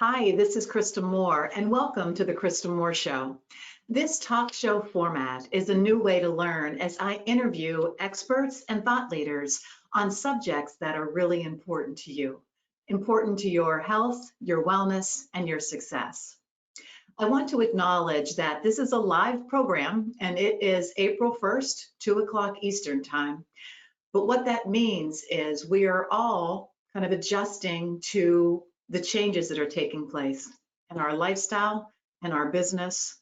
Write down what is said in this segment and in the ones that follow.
Hi, this is Krista Moore, and welcome to the Krista Moore Show. This talk show format is a new way to learn as I interview experts and thought leaders on subjects that are really important to you, important to your health, your wellness, and your success. I want to acknowledge that this is a live program, and it is April 1st, 2 o'clock Eastern Time. But what that means is we are all kind of adjusting to the changes that are taking place in our lifestyle and our business.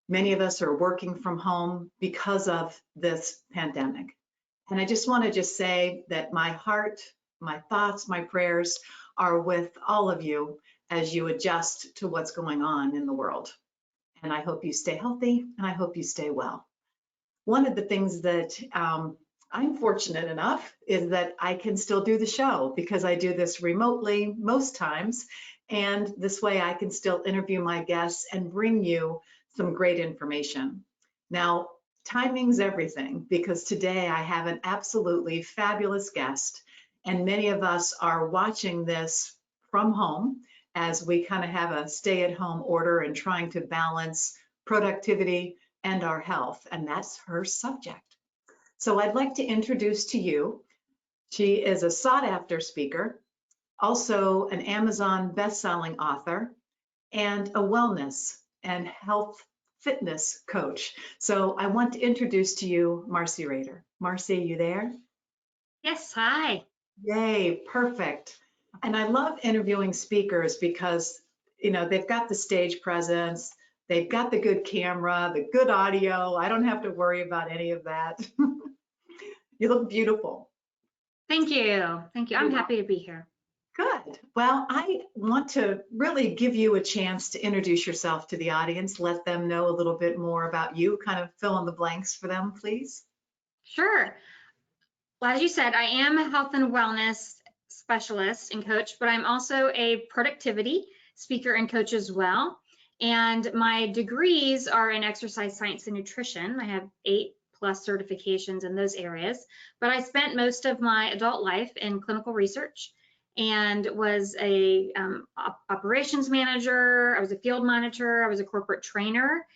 Many of us are working from home because of this pandemic. And I just want to say that my heart, my thoughts, my prayers are with all of you as you adjust to what's going on in the world. And I hope you stay healthy and I hope you stay well. One of the things that I'm fortunate enough is that I can still do the show because I do this remotely most times, and this way I can still interview my guests and bring you some great information. Now, timing's everything because today I have an absolutely fabulous guest, and many of us are watching this from home as we kind of have a stay-at-home order and trying to balance productivity and our health, and that's her subject. So I'd like to introduce to you, she is a sought-after speaker, also an Amazon best-selling author, and a wellness and health fitness coach. So I want to introduce to you Marcey Rader. Marcey, you there? Yes, hi. Yay, perfect. And I love interviewing speakers because, you know, they've got the stage presence, they've got the good camera, the good audio. I don't have to worry about any of that. You look beautiful. Thank you. Thank you. I'm happy to be here. Good. Well, I want to really give you a chance to introduce yourself to the audience, let them know a little bit more about you, kind of fill in the blanks for them, please. Sure. Well, as you said, I am a health and wellness specialist and coach, but I'm also a productivity speaker and coach as well. And my degrees are in exercise science and nutrition. I have 8+ certifications in those areas, but I spent most of my adult life in clinical research and was a operations manager. I was a field monitor. I was a corporate trainer.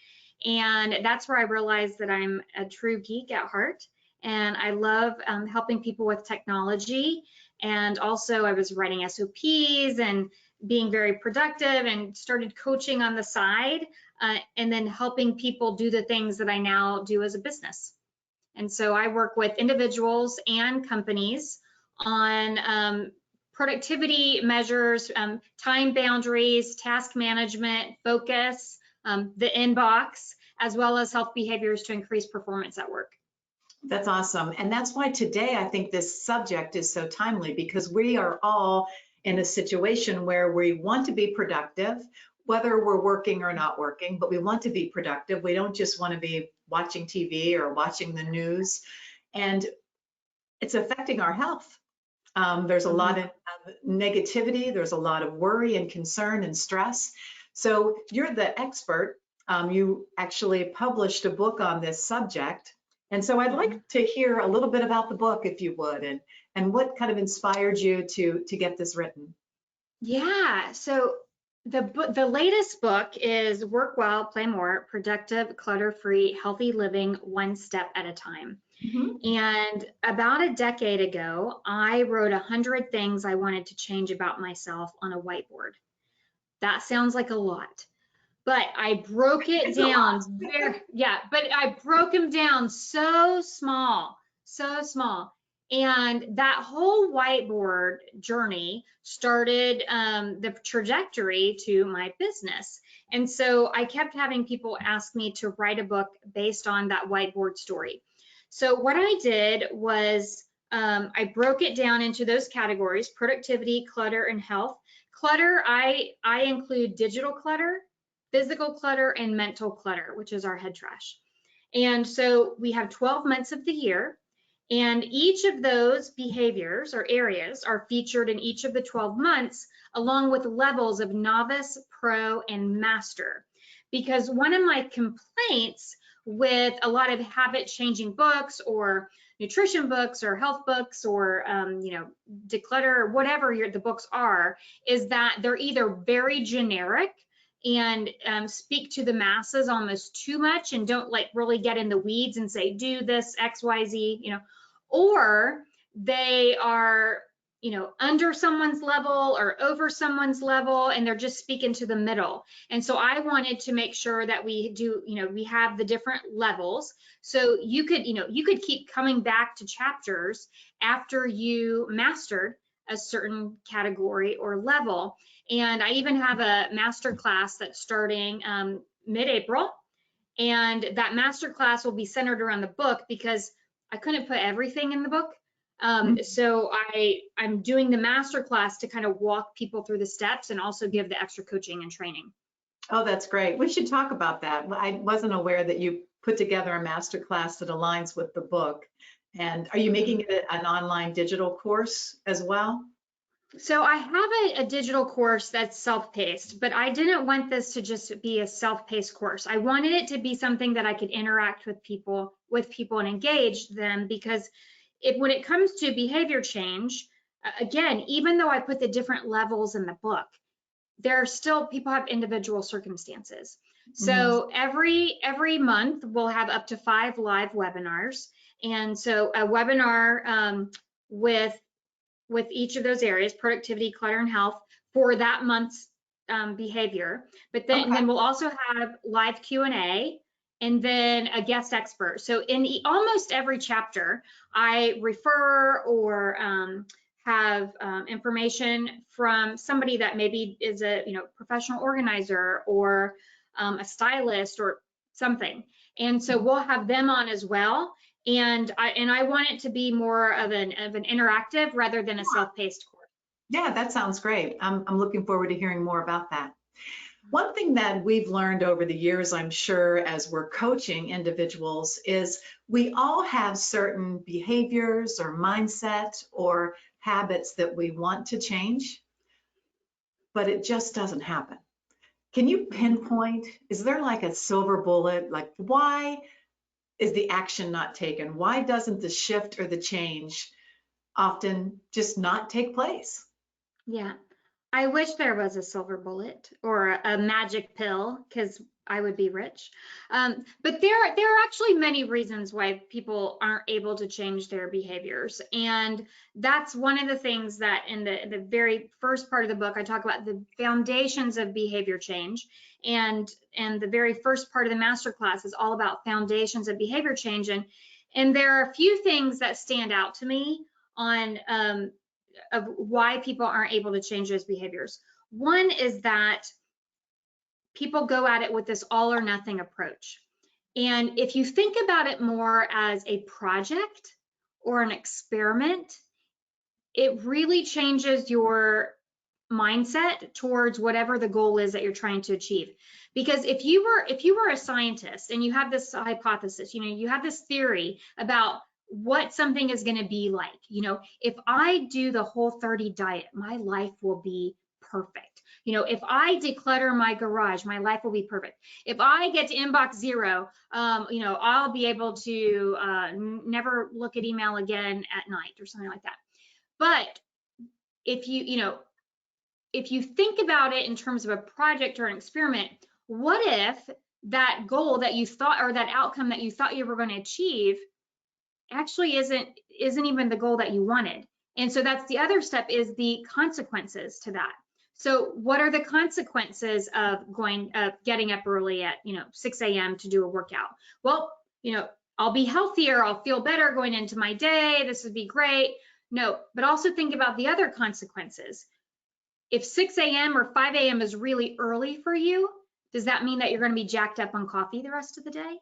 And that's where I realized that I'm a true geek at heart. And I love helping people with technology. And also I was writing SOPs and being very productive and started coaching on the side and then helping people do the things that I now do as a business. And so I work with individuals and companies on productivity measures, time boundaries, task management, focus, the inbox, as well as health behaviors to increase performance at work. That's awesome. And that's why today I think this subject is so timely because we are all in a situation where we want to be productive, whether we're working or not working, but we want to be productive. We don't just want to be watching TV or watching the news. And it's affecting our health. There's a lot of negativity. There's a lot of worry and concern and stress. So you're the expert. You actually published a book on this subject. And so I'd like to hear a little bit about the book, if you would, and what kind of inspired you to get this written. Yeah, so the latest book is Work Well, Play More, Productive, Clutter-Free, Healthy Living, One Step at a Time. And about a decade ago, I wrote 100 things I wanted to change about myself on a whiteboard. That sounds like a lot, but I broke it down. But I broke them down so small. And that whole whiteboard journey started the trajectory to my business. And so I kept having people ask me to write a book based on that whiteboard story. So what I did was I broke it down into those categories: productivity, clutter, and health. Clutter, I include digital clutter, physical clutter, and mental clutter, which is our head trash. And so we have 12 months of the year, and each of those behaviors or areas are featured in each of the 12 months, along with levels of novice, pro, and master. Because one of my complaints with a lot of habit changing books or nutrition books or health books or, declutter or whatever the books are, is that they're either very generic and speak to the masses almost too much and don't like really get in the weeds and say, do this X, Y, Z, or they are, under someone's level or over someone's level, and they're just speaking to the middle. And so I wanted to make sure that we do, we have the different levels. So you could keep coming back to chapters after you mastered a certain category or level. And I even have a master class that's starting mid-April. And that master class will be centered around the book because I couldn't put everything in the book. So I'm doing the master class to kind of walk people through the steps and also give the extra coaching and training. Oh, that's great. We should talk about that. I wasn't aware that you put together a master class that aligns with the book. And are you making it an online digital course as well? So I have a digital course that's self-paced, but I didn't want this to just be a self-paced course. I wanted it to be something that I could interact with people and engage them, because when it comes to behavior change, again, even though I put the different levels in the book, there are still, people have individual circumstances. So every month we'll have up to 5 live webinars. And so a webinar with each of those areas, productivity, clutter, and health, for that month's behavior. But then we'll also have live Q&A and then a guest expert. So in almost every chapter, I refer or have information from somebody that maybe is a professional organizer or a stylist or something. And so we'll have them on as well. And I want it to be more of an interactive rather than a self-paced course. Yeah, that sounds great. I'm looking forward to hearing more about that. One thing that we've learned over the years, I'm sure, as we're coaching individuals, is we all have certain behaviors or mindset or habits that we want to change, but it just doesn't happen. Can you pinpoint, is there like a silver bullet? Like, why is the action not taken? Why doesn't the shift or the change often just not take place? Yeah, I wish there was a silver bullet or a magic pill, because I would be rich. But there are actually many reasons why people aren't able to change their behaviors. And that's one of the things that in the very first part of the book, I talk about the foundations of behavior change. And the very first part of the masterclass is all about foundations of behavior change. And there are a few things that stand out to me on of why people aren't able to change those behaviors. One is that people go at it with this all or nothing approach. And if you think about it more as a project or an experiment, it really changes your mindset towards whatever the goal is that you're trying to achieve. Because if you were a scientist and you have this hypothesis, you have this theory about what something is going to be like, if I do the Whole30 diet, my life will be perfect. If I declutter my garage, my life will be perfect. If I get to inbox 0, I'll be able to never look at email again at night or something like that. But if you think about it in terms of a project or an experiment, what if that goal that you thought, or that outcome that you thought you were going to achieve, actually isn't even the goal that you wanted? And so that's the other step, is the consequences to that. So what are the consequences of getting up early at 6 a.m. to do a workout? Well, I'll be healthier, I'll feel better going into my day, this would be great. No, but also think about the other consequences. If 6 a.m. or 5 a.m. is really early for you, does that mean that you're going to be jacked up on coffee the rest of the day?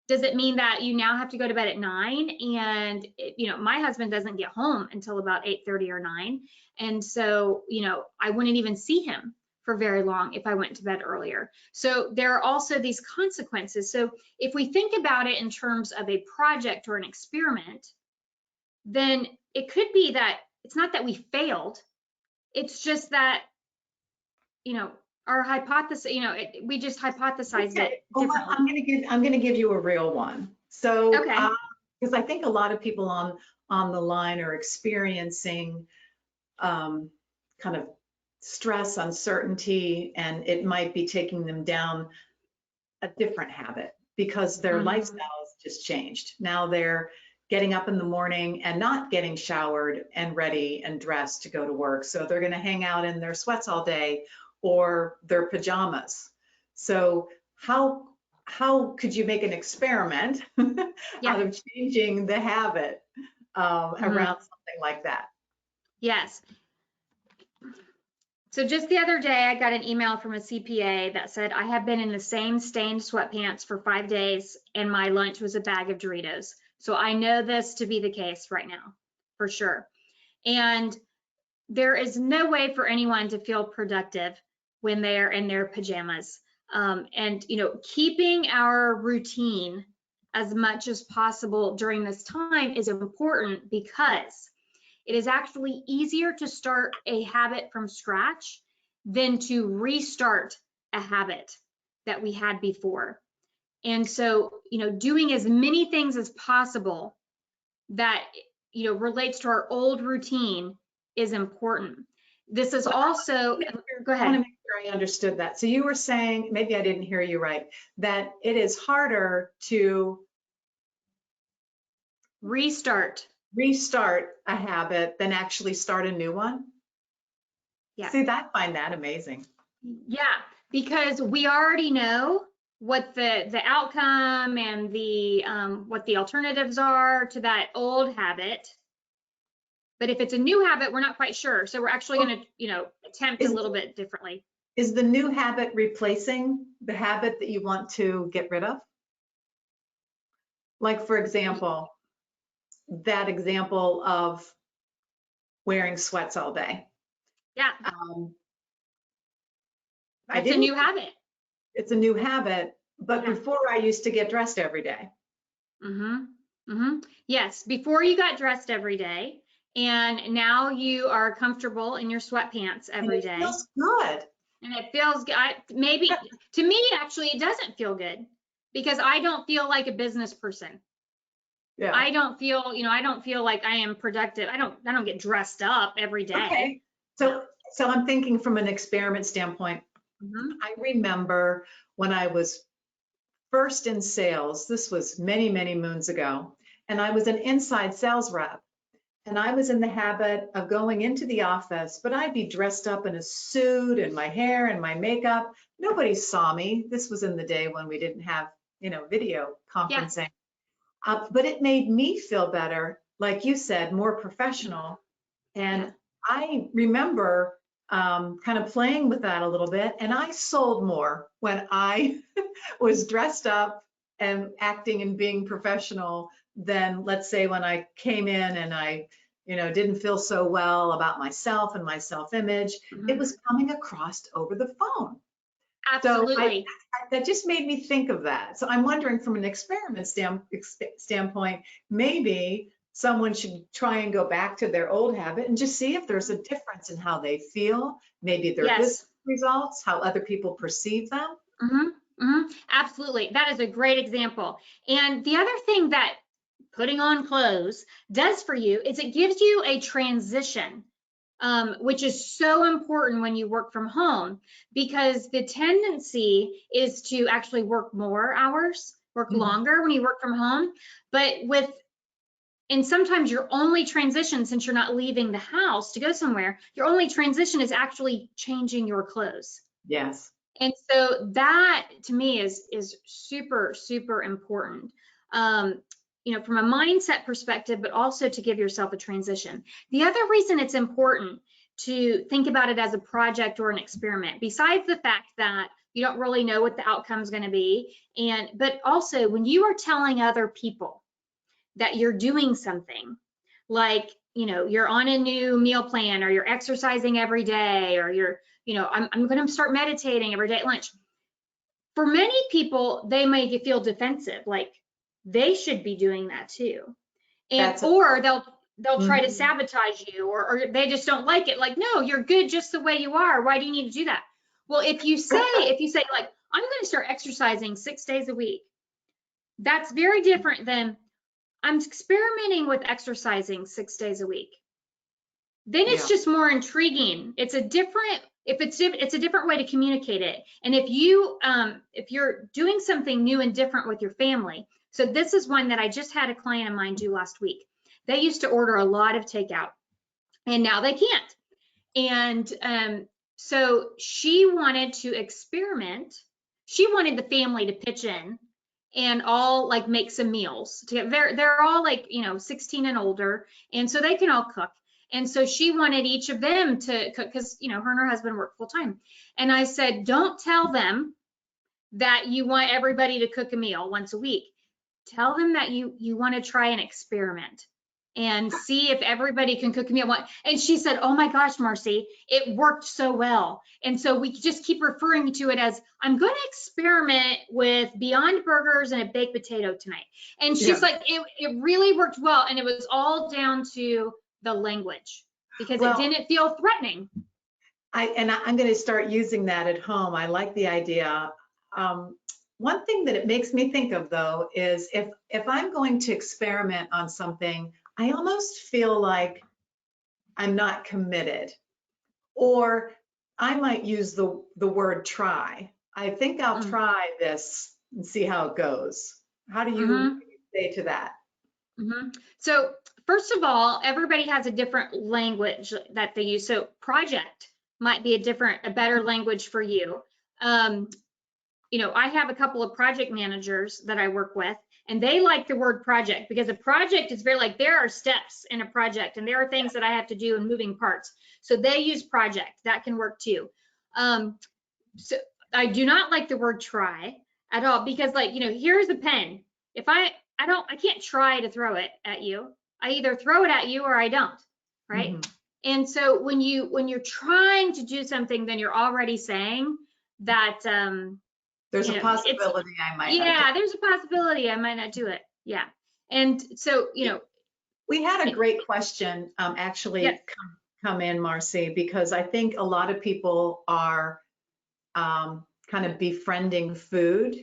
Does it mean that you now have to go to bed at 9? And my husband doesn't get home until about 8:30 or 9. And so, I wouldn't even see him for very long if I went to bed earlier. So there are also these consequences. So if we think about it in terms of a project or an experiment, then it could be that it's not that we failed. It's just that, our hypothesis, we just hypothesized it differently. I'm going to give you a real one. So okay. Because I think a lot of people on the line are experiencing kind of stress, uncertainty, and it might be taking them down a different habit because their lifestyles just changed. Now they're getting up in the morning and not getting showered and ready and dressed to go to work. So they're going to hang out in their sweats all day or their pajamas. So how could you make an experiment out of changing the habit around something like that? Yes. So just the other day, I got an email from a CPA that said, I have been in the same stained sweatpants for 5 days and my lunch was a bag of Doritos. So I know this to be the case right now, for sure. And there is no way for anyone to feel productive when they're in their pajamas. And, you know, keeping our routine as much as possible during this time is important because it is actually easier to start a habit from scratch than to restart a habit that we had before. And so, you know, doing as many things as possible that, you know, relates to our old routine is important. This is also, go ahead. I want to make sure I understood that. So you were saying, maybe I didn't hear you right, that it is harder to restart a habit than actually start a new one? Yeah. See, I find that amazing. Yeah, because we already know what the outcome and the what the alternatives are to that old habit. But if it's a new habit, we're not quite sure. So we're actually going to, you know, attempt a little bit differently. Is the new habit replacing the habit that you want to get rid of? Like, for example, that example of wearing sweats all day. Yeah. It's a new habit. It's a new habit, but before I used to get dressed every day. Yes, before you got dressed every day, and now you are comfortable in your sweatpants every day. It feels good. And it feels good. Maybe to me, actually, it doesn't feel good because I don't feel like a business person. Yeah. I don't feel, you know, I don't feel like I am productive. I don't get dressed up every day. Okay. So I'm thinking from an experiment standpoint. I remember when I was first in sales, this was many, many moons ago, and I was an inside sales rep. And I was in the habit of going into the office, but I'd be dressed up in a suit and my hair and my makeup. Nobody saw me. This was in the day when we didn't have, you know, video conferencing. Yeah. But it made me feel better, like you said, more professional. And I remember kind of playing with that a little bit. And I sold more when I was dressed up and acting and being professional than, let's say, when I came in and I, you know, didn't feel so well about myself and my self-image. It was coming across over the phone. Absolutely. So that just made me think of that. So I'm wondering, from an experiment standpoint, maybe someone should try and go back to their old habit and just see if there's a difference in how they feel, maybe their business results, how other people perceive them. Absolutely. That is a great example. And the other thing that putting on clothes does for you is it gives you a transition, which is so important when you work from home, because the tendency is to actually work more hours, work longer when you work from home. And sometimes your only transition, since you're not leaving the house to go somewhere, your only transition is actually changing your clothes. Yes. And so that to me is super, super important, you know, from a mindset perspective, but also to give yourself a transition. The other reason it's important to think about it as a project or an experiment, besides the fact that you don't really know what the outcome is going to be, but also when you are telling other people that you're doing something, like, you know, you're on a new meal plan, or you're exercising every day, or you're, you know, I'm going to start meditating every day at lunch. For many people, they may feel defensive, like they should be doing that too. Or they'll try to sabotage you, or they just don't like it. Like, no, you're good just the way you are. Why do you need to do that? Well, if you say like, I'm going to start exercising 6 days a week, that's very different than I'm experimenting with exercising 6 days a week. Then it's Yeah. just more intriguing. It's a different, it's a different way to communicate it. And if you're doing something new and different with your family, so this is one that I just had a client of mine do last week. They used to order a lot of takeout, and now they can't. And so she wanted to experiment. She wanted the family to pitch in and all like make some meals. They're all like, 16 and older, and so they can all cook. And so she wanted each of them to cook because, her and her husband work full time. And I said, don't tell them that you want everybody to cook a meal once a week. Tell them that you want to try an experiment and see if everybody can cook a meal. And she said, oh my gosh, Marcey, it worked so well. And so we just keep referring to it as, I'm going to experiment with Beyond Burgers and a baked potato tonight. And she's like, it really worked well. And it was all down to the language, because it didn't feel threatening. I'm going to start using that at home. I like the idea. One thing that it makes me think of, though, is if I'm going to experiment on something, I almost feel like I'm not committed, or I might use the word try. I think I'll try this and see how it goes. How do you say to that? So first of all, everybody has a different language that they use. So project might be a better language for you. I have a couple of project managers that I work with, and they like the word project because a project is very like, there are steps in a project and there are things that I have to do and moving parts. So they use project. That can work too. So I do not like the word try at all, because here's a pen. If I can't try to throw it at you. I either throw it at you or I don't, right? And so when you're trying to do something, then you're already saying that there's a possibility I might not. Yeah, there's a possibility I might not do it. Yeah. And so, we had a great question actually come in, Marcey, because I think a lot of people are kind of befriending food,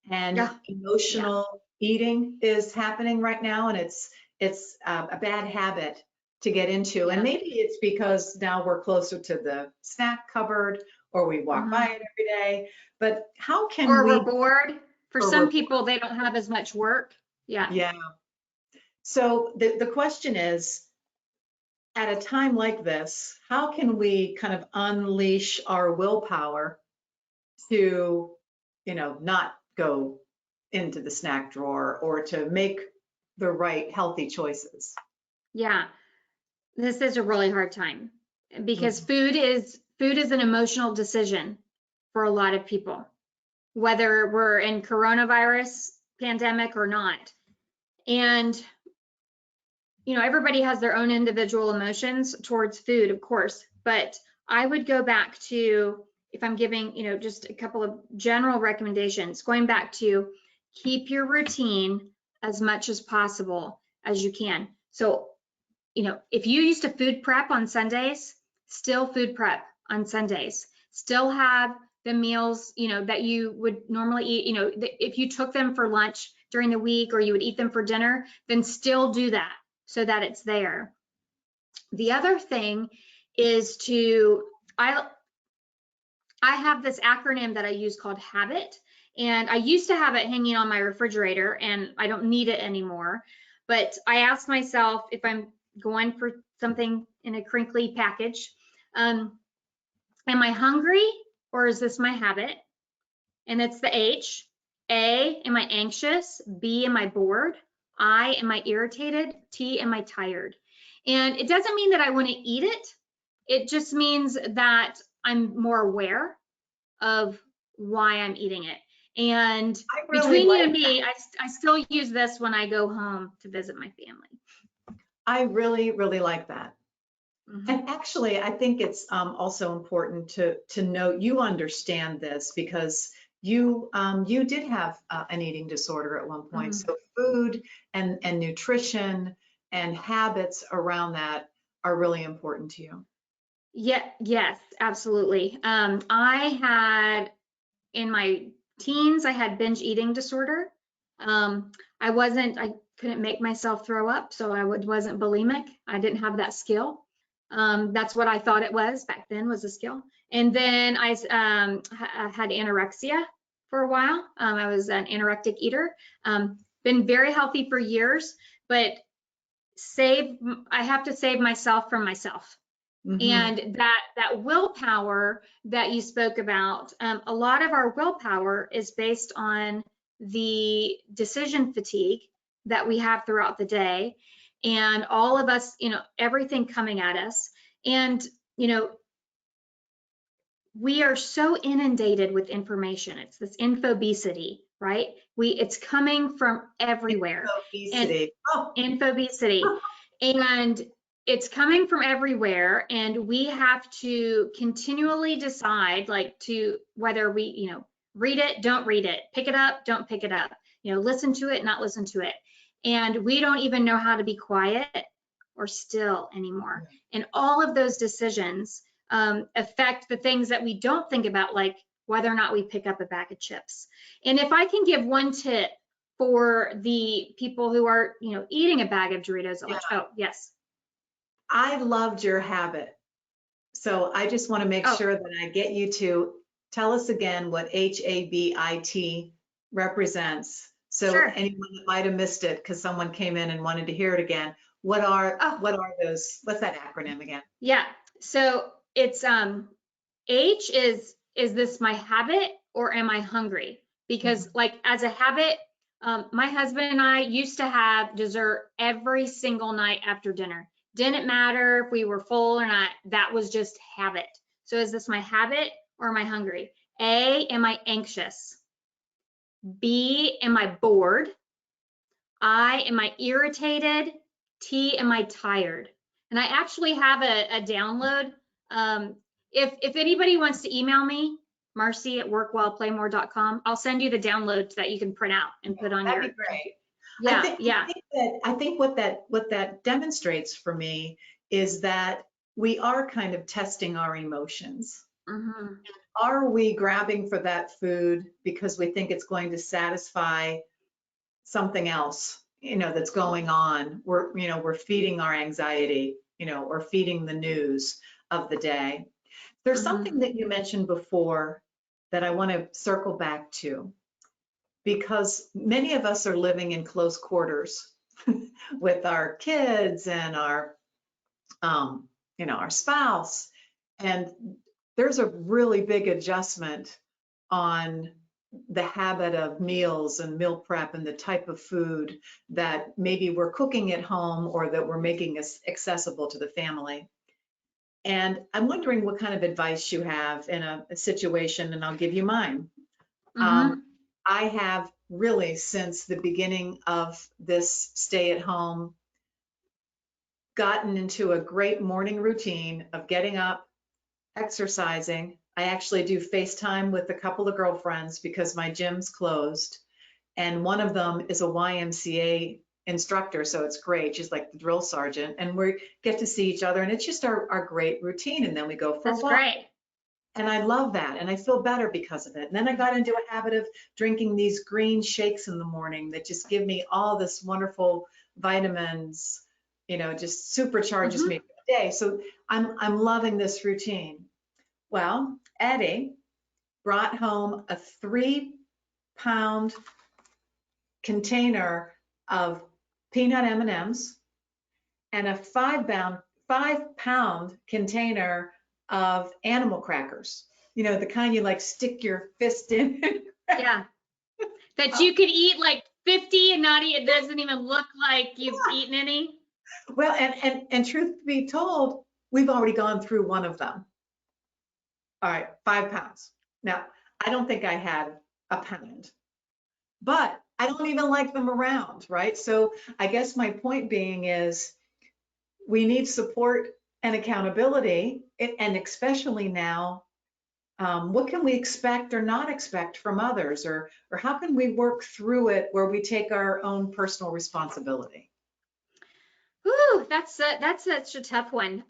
and emotional eating is happening right now, and it's a bad habit to get into. And maybe it's because now we're closer to the snack cupboard, or we walk by it every day. But how can we're bored. For some people, they don't have as much work. Yeah. So the question is, at a time like this, how can we kind of unleash our willpower to, not go into the snack drawer, or to make the right healthy choices? Yeah, this is a really hard time, because food is an emotional decision for a lot of people, whether we're in coronavirus pandemic or not. And everybody has their own individual emotions towards food, of course, but I would go back to, if I'm giving, just a couple of general recommendations, going back to keep your routine as much as possible as you can. So, if you used to food prep on Sundays, still food prep on Sundays, still have the meals, that you would normally eat, if you took them for lunch during the week, or you would eat them for dinner, then still do that so that it's there. The other thing is I have this acronym that I use called HABIT, and I used to have it hanging on my refrigerator, and I don't need it anymore. But I ask myself, if I'm going for something in a crinkly package, am I hungry, or is this my habit? And it's the H. A, am I anxious? B, am I bored? I, am I irritated? T, am I tired? And it doesn't mean that I want to eat it. It just means that I'm more aware of why I'm eating it. And between you and me, I still use this when I go home to visit my family. I really, really like that. And actually, I think it's also important to note you understand this, because you did have an eating disorder at one point. So food and nutrition and habits around that are really important to you. Yeah, yes, absolutely. I had, in my teens, I had binge eating disorder. I couldn't make myself throw up, so I wasn't bulimic. I didn't have that skill. That's what I thought it was back then, was a skill. And then I had anorexia for a while. I was an anorectic eater. Been very healthy for years, but I have to save myself from myself. Mm-hmm. And that willpower that you spoke about, a lot of our willpower is based on the decision fatigue that we have throughout the day, and all of us, everything coming at us. And, we are so inundated with information. It's this infobesity, right? It's coming from everywhere. Infobesity. Infobesity. And it's coming from everywhere, and we have to continually decide, whether we, read it, don't read it, pick it up, don't pick it up, listen to it, not listen to it. And we don't even know how to be quiet or still anymore. And all of those decisions affect the things that we don't think about, like whether or not we pick up a bag of chips. And if I can give one tip for the people who are, eating a bag of Doritos at lunch. Oh, yes. I loved your habit. So I just want to make sure that I get you to tell us again what HABIT represents. So Sure. Anyone that might have missed it because someone came in and wanted to hear it again, what are those? What's that acronym again? Yeah. So it's H is this my habit or am I hungry? Because as a habit, my husband and I used to have dessert every single night after dinner. Didn't matter if we were full or not. That was just habit. So is this my habit or am I hungry? A, am I anxious? B, am I bored? I, am I irritated? T, am I tired? And I actually have a download. If anybody wants to email me, Marcey@workwellplaymore.com, I'll send you the download that you can print out and put on That'd be great. Yeah, I think what that demonstrates for me is that we are kind of testing our emotions. Mm-hmm. Are we grabbing for that food because we think it's going to satisfy something else, that's going on? We're feeding our anxiety, or feeding the news of the day. There's something that you mentioned before that I want to circle back to, because many of us are living in close quarters with our kids and our spouse, and there's a really big adjustment on the habit of meals and meal prep and the type of food that maybe we're cooking at home or that we're making accessible to the family. And I'm wondering what kind of advice you have in a situation, and I'll give you mine. I have really, since the beginning of this stay at home, gotten into a great morning routine of getting up, exercising. I actually do FaceTime with a couple of girlfriends because my gym's closed. And one of them is a YMCA instructor, so it's great. She's like the drill sergeant, and we get to see each other, and it's just our great routine. And then we go for a walk. That's great. And I love that, and I feel better because of it. And then I got into a habit of drinking these green shakes in the morning that just give me all this wonderful vitamins, just supercharges me for the day. So I'm loving this routine. Well, Eddie brought home a 3-pound container of peanut M&Ms and a 5-pound container of animal crackers, the kind you stick your fist in. Yeah, that you could eat 50 and not eat. It doesn't even look like you've eaten any. Well, and truth be told, we've already gone through one of them. All right, 5 pounds. Now, I don't think I had a pound, but I don't even like them around, right? So I guess my point being is we need support and accountability, and especially now, what can we expect or not expect from others, or how can we work through it where we take our own personal responsibility? Ooh, that's such a tough one.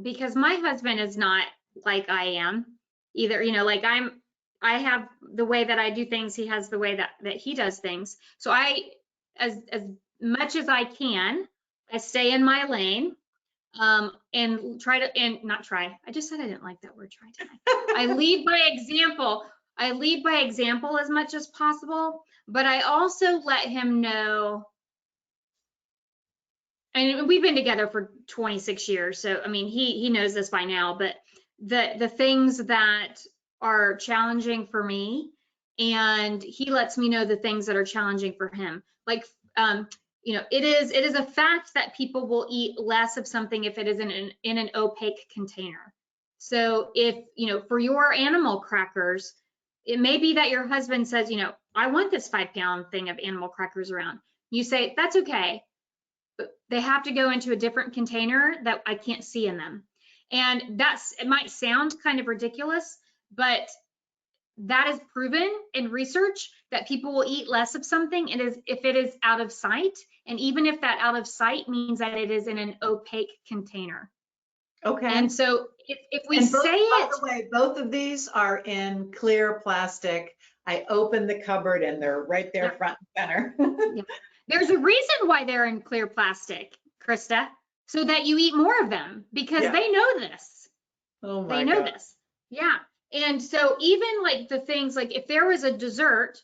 Because my husband is not like I am either. I have the way that I do things. He has the way that he does things. So I as much as I can. I stay in my lane, and try to, and not try. I just said I didn't like that word try. I lead by example. I lead by example as much as possible, but I also let him know. And we've been together for 26 years, so I mean, he knows this by now. But the things that are challenging for me, and he lets me know the things that are challenging for him. Like, you know, it is a fact that people will eat less of something if it is in an opaque container. So if, you know, for your animal crackers, it may be that your husband says, you know, I want this 5-pound thing of animal crackers around. You say, that's okay, but they have to go into a different container that I can't see in them. And it might sound kind of ridiculous, but that is proven in research that people will eat less of something if it is out of sight. And even if that out of sight means that it is in an opaque container. Okay. And so if we and both, say by it, the way, both of these are in clear plastic. I opened the cupboard and they're right there front and center. yeah. There's a reason why they're in clear plastic, Krista, so that you eat more of them, because they know this. Oh my They know God. this. Yeah. And so even like the things, like if there was a dessert,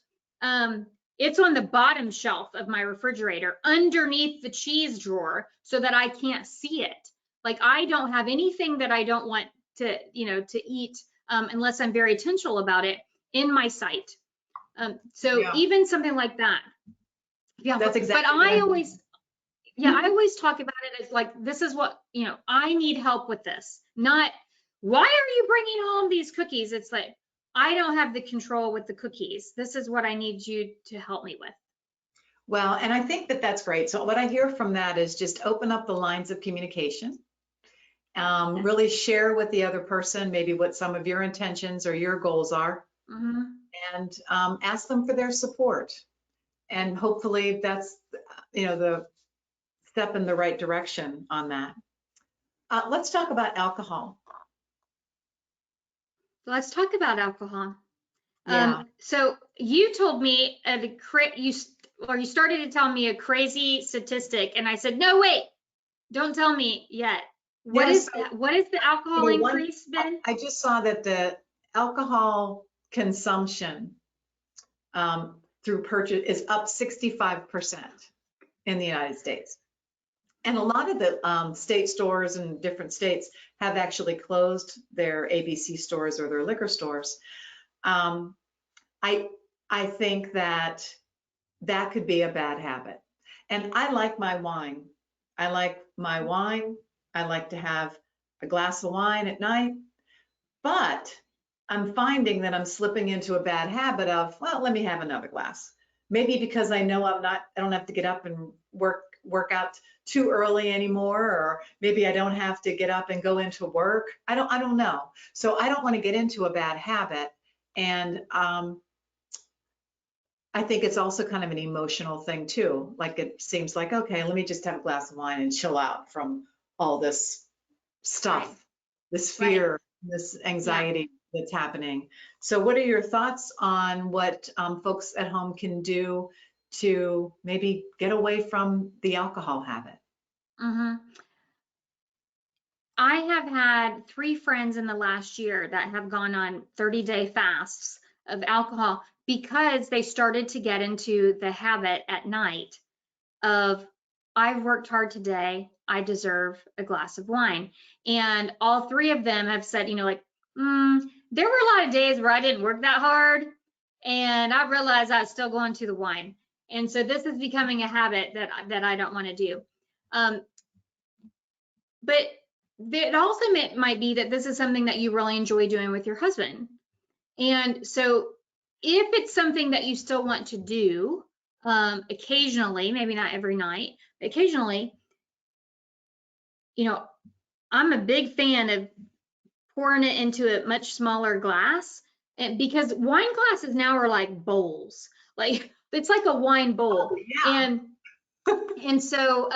it's on the bottom shelf of my refrigerator underneath the cheese drawer so that I can't see it. Like I don't have anything that I don't want to, you know, to eat unless I'm very intentional about it in my sight. So even something like that. Yeah. That's exactly but I always, I always talk about it as like, this is what, you know, I need help with this, not why are you bringing home these cookies? It's like, I don't have the control with the cookies. This is what I need you to help me with. Well, and I think that that's great. So what I hear from that is just open up the lines of communication. Really share with the other person maybe what some of your intentions or your goals are, and ask them for their support. And hopefully that's, you know, the step in the right direction on that. Let's talk about alcohol. Let's talk about alcohol. Yeah. So you told me you started to tell me a crazy statistic, and I said, no, wait, don't tell me yet. What is the alcohol increase been? I just saw that the alcohol consumption through purchase is up 65% in the United States. And a lot of the state stores in different states have actually closed their ABC stores or their liquor stores. I think that could be a bad habit. And I like my wine. I like to have a glass of wine at night, but I'm finding that I'm slipping into a bad habit of, well, let me have another glass. Maybe because I know I don't have to get up and work out too early anymore, or maybe I don't have to get up and go into work. I don't know. So I don't want to get into a bad habit. And I think it's also kind of an emotional thing too. Like it seems like, okay, let me just have a glass of wine and chill out from all this stuff, this fear, this anxiety that's happening. So what are your thoughts on what folks at home can do to maybe get away from the alcohol habit? I have had 3 friends in the last year that have gone on 30-day fasts of alcohol because they started to get into the habit at night of, I've worked hard today, I deserve a glass of wine. And all 3 of them have said, you know, like, there were a lot of days where I didn't work that hard, and I realized I was still going to the wine. And so this is becoming a habit that I don't want to do. But it also might be that this is something that you really enjoy doing with your husband. And so if it's something that you still want to do occasionally, maybe not every night, but occasionally, you know, I'm a big fan of pouring it into a much smaller glass, and because wine glasses now are like bowls, like it's like a wine bowl. Oh, yeah. And so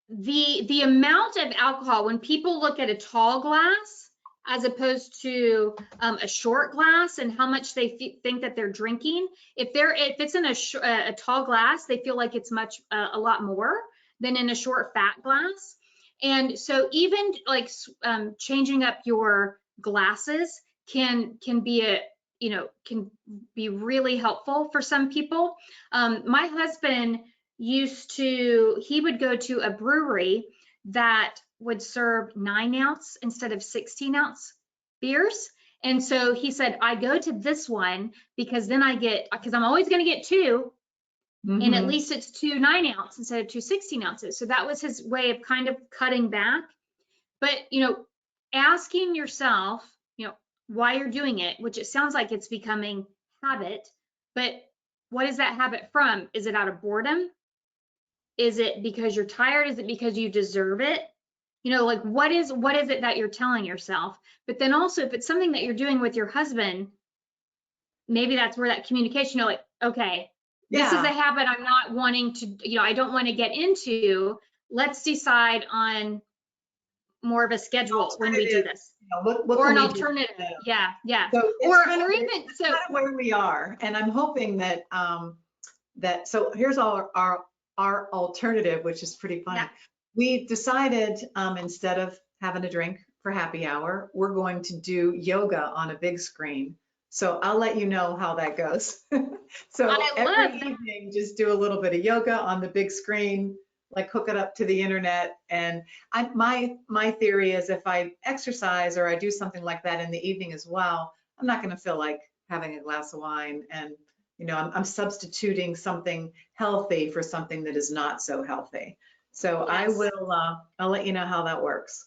the amount of alcohol, when people look at a tall glass, as opposed to a short glass and how much they think that they're drinking. If it's in a tall glass, they feel like it's a lot more than in a short fat glass. And so even like changing up your glasses can be can be really helpful for some people. My husband he would go to a brewery that would serve 9-ounce instead of 16-ounce beers. And so he said, I go to this one because then because I'm always going to get two, and at least it's 2 9-ounce instead of 2 16-ounces. So that was his way of kind of cutting back. But, asking yourself, why you're doing it, which it sounds like it's becoming habit, but what is that habit from? Is it out of boredom? Is it because you're tired? Is it because you deserve it? Like what is it that you're telling yourself? But then also, if it's something that you're doing with your husband, maybe that's where that communication, like, okay, this is a habit I'm not wanting to, I don't want to get into. Let's decide on more of a schedule when we do this. What or an alternative. Yeah. So or even so kind of where we are. And I'm hoping that so here's our alternative, which is pretty fun. Yeah. We decided instead of having a drink for happy hour, we're going to do yoga on a big screen. So I'll let you know how that goes. So every evening, just do a little bit of yoga on the big screen, like hook it up to the internet. And my theory is if I exercise or I do something like that in the evening as well, I'm not going to feel like having a glass of wine. And, I'm substituting something healthy for something that is not so healthy. So yes. I'll let you know how that works.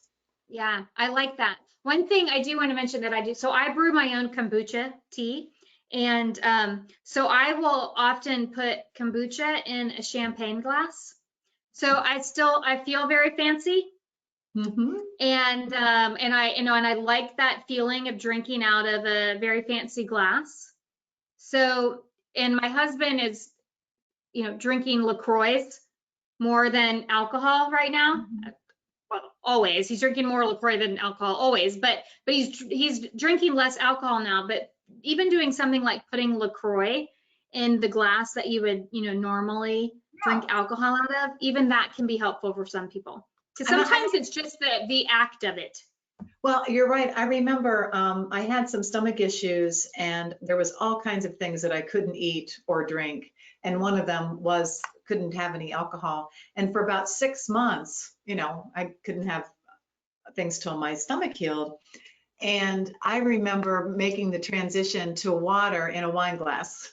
Yeah, I like that. One thing I do want to mention that I do, so I brew my own kombucha tea. And so I will often put kombucha in a champagne glass. So I feel very fancy. And I like that feeling of drinking out of a very fancy glass. So, and my husband is, drinking LaCroix more than alcohol right now. Well, always. He's drinking more LaCroix than alcohol always, but he's drinking less alcohol now. But even doing something like putting LaCroix in the glass that you would, normally drink alcohol out of, even that can be helpful for some people. Because sometimes it's just the act of it. Well, you're right. I remember I had some stomach issues and there was all kinds of things that I couldn't eat or drink. And one of them was couldn't have any alcohol. And for about 6 months, I couldn't have things till my stomach healed. And I remember making the transition to water in a wine glass.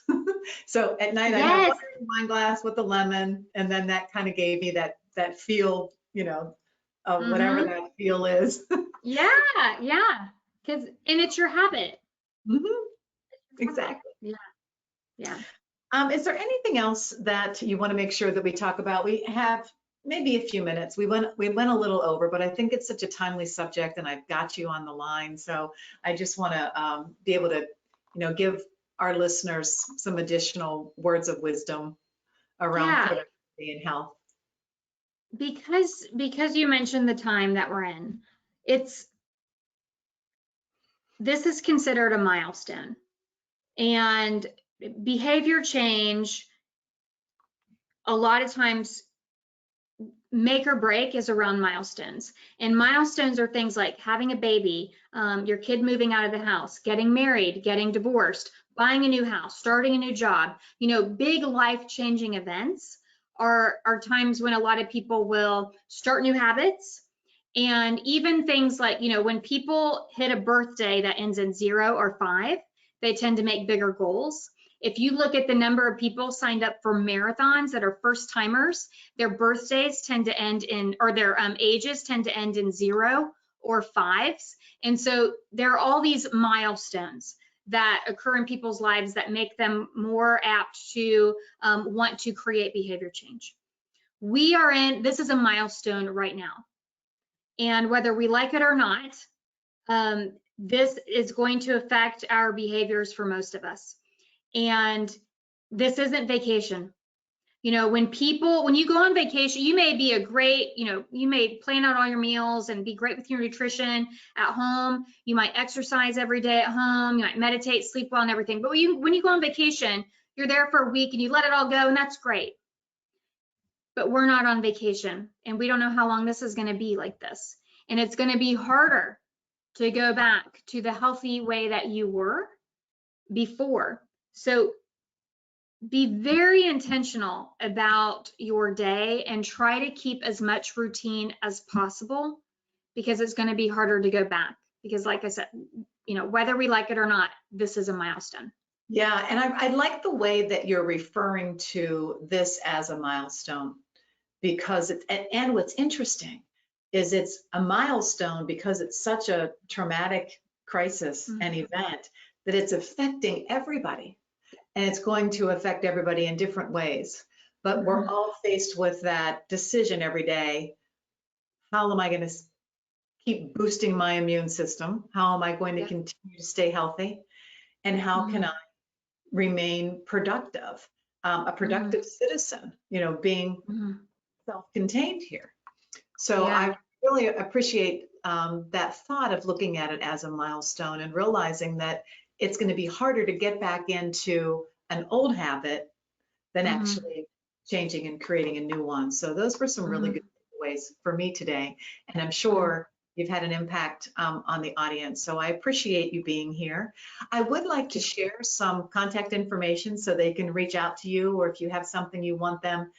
So at night I had water in a wine glass with a lemon, and then that kind of gave me that feel, of whatever that feel is. Yeah. And it's your habit. Exactly. Yeah. Is there anything else that you want to make sure that we talk about? We have maybe a few minutes. We went a little over, but I think it's such a timely subject, and I've got you on the line. So I just want to be able to, give our listeners some additional words of wisdom around productivity and health. Because you mentioned the time that we're in, this is considered a milestone, and behavior change a lot of times make or break is around milestones. And milestones are things like having a baby, your kid moving out of the house, getting married, getting divorced, buying a new house, starting a new job. Big life-changing events are times when a lot of people will start new habits. And even things like, when people hit a birthday that ends in 0 or 5, they tend to make bigger goals. If you look at the number of people signed up for marathons that are first timers, their birthdays tend to end in, or their ages tend to end in 0 or 5s. And so there are all these milestones that occur in people's lives that make them more apt to want to create behavior change. This is a milestone right now. And whether we like it or not, this is going to affect our behaviors for most of us. And this isn't vacation. You know, when you go on vacation, you may be a great, you may plan out all your meals and be great with your nutrition at home. You might exercise every day at home. You might meditate, sleep well, and everything. But when you go on vacation, you're there for a week and you let it all go, and that's great. But we're not on vacation, and we don't know how long this is going to be like this. And it's going to be harder to go back to the healthy way that you were before. So be very intentional about your day and try to keep as much routine as possible, because it's going to be harder to go back. Because like I said, whether we like it or not, this is a milestone. Yeah, and I like the way that you're referring to this as a milestone, because and what's interesting is it's a milestone because it's such a traumatic crisis and event that it's affecting everybody. And it's going to affect everybody in different ways. But we're all faced with that decision every day. How am I going to keep boosting my immune system? How am I going to continue to stay healthy? And how can I remain productive, a productive citizen, being self-contained here. So I really appreciate that thought of looking at it as a milestone and realizing that it's going to be harder to get back into an old habit than actually changing and creating a new one. So those were some really good ways for me today. And I'm sure you've had an impact on the audience. So I appreciate you being here. I would like to share some contact information so they can reach out to you, or if you have something you want them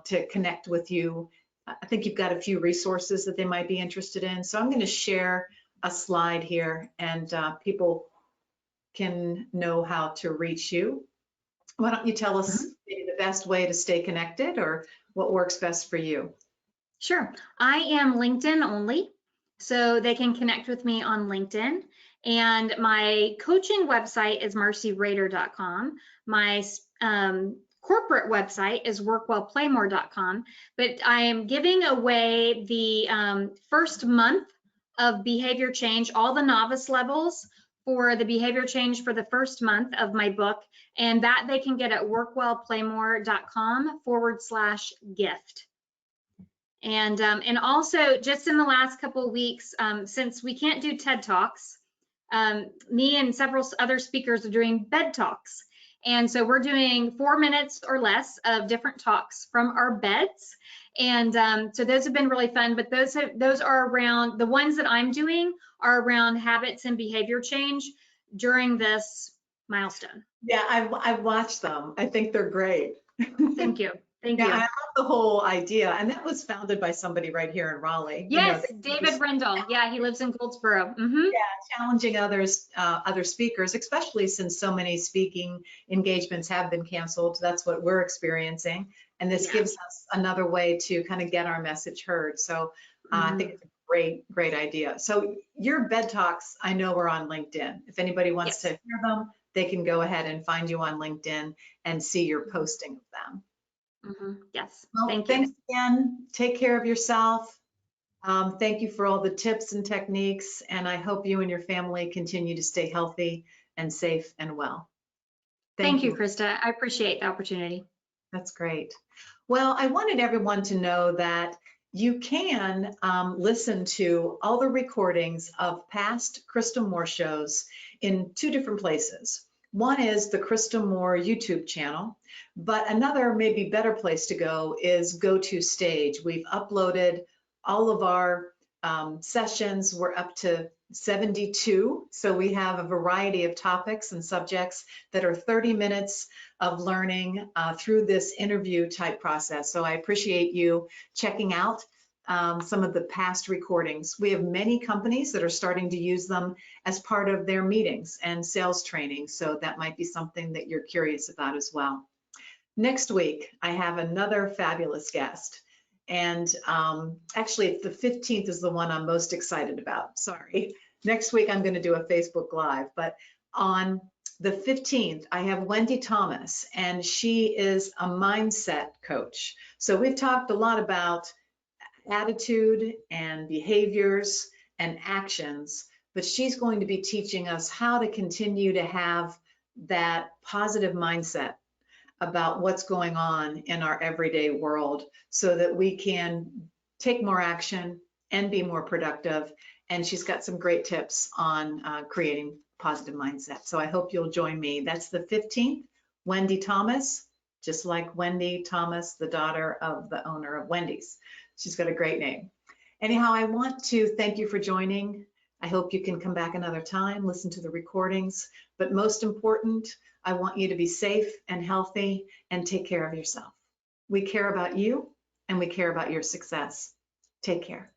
to connect with you. I think you've got a few resources that they might be interested in. So I'm going to share a slide here, and people can know how to reach you. Why don't you tell us maybe the best way to stay connected, or what works best for you? Sure. I am LinkedIn only, so they can connect with me on LinkedIn. And my coaching website is marceyrader.com. My corporate website is workwellplaymore.com. But I am giving away the first month of behavior change, all the novice levels for the behavior change for the first month of my book, and that they can get at workwellplaymore.com/gift. And also, just in the last couple of weeks, since we can't do TED Talks, me and several other speakers are doing bed talks. And so we're doing 4 minutes or less of different talks from our beds. And so those have been really fun, but those are around, the ones that I'm doing are around habits and behavior change during this milestone. Yeah, I've watched them. I think they're great. Thank you. Thank you. I love the whole idea. And that was founded by somebody right here in Raleigh. Yes, David Rendell. Yeah, he lives in Goldsboro. Yeah, challenging other speakers, especially since so many speaking engagements have been canceled. That's what we're experiencing. And this gives us another way to kind of get our message heard. So I think it's a great idea. So your bed talks, I know, are on LinkedIn. If anybody wants to hear them, they can go ahead and find you on LinkedIn and see your posting of them. Yes. Well, thanks again. Take care of yourself. Thank you for all the tips and techniques, and I hope you and your family continue to stay healthy and safe and well. Thank you, Krista. I appreciate the opportunity. That's great. Well, I wanted everyone to know that you can listen to all the recordings of past Krista Moore shows in 2 different places. One is the Krista Moore YouTube channel, but another maybe better place to go is Go To Stage. We've uploaded all of our sessions. We're up to 72, so we have a variety of topics and subjects that are 30 minutes of learning through this interview type process. So I appreciate you checking out some of the past recordings. We have many companies that are starting to use them as part of their meetings and sales training, so that might be something that you're curious about as well. Next week, I have another fabulous guest. And actually, the 15th is the one I'm most excited about. Sorry. Next week, I'm going to do a Facebook Live. But on the 15th, I have Wendy Thomas, and she is a mindset coach. So we've talked a lot about attitude and behaviors and actions, but she's going to be teaching us how to continue to have that positive mindset about what's going on in our everyday world so that we can take more action and be more productive. And she's got some great tips on creating positive mindset. So I hope you'll join me. That's the 15th, Wendy Thomas, just like Wendy Thomas, the daughter of the owner of Wendy's. She's got a great name. Anyhow, I want to thank you for joining. I hope you can come back another time, listen to the recordings, but most important, I want you to be safe and healthy and take care of yourself. We care about you and we care about your success. Take care.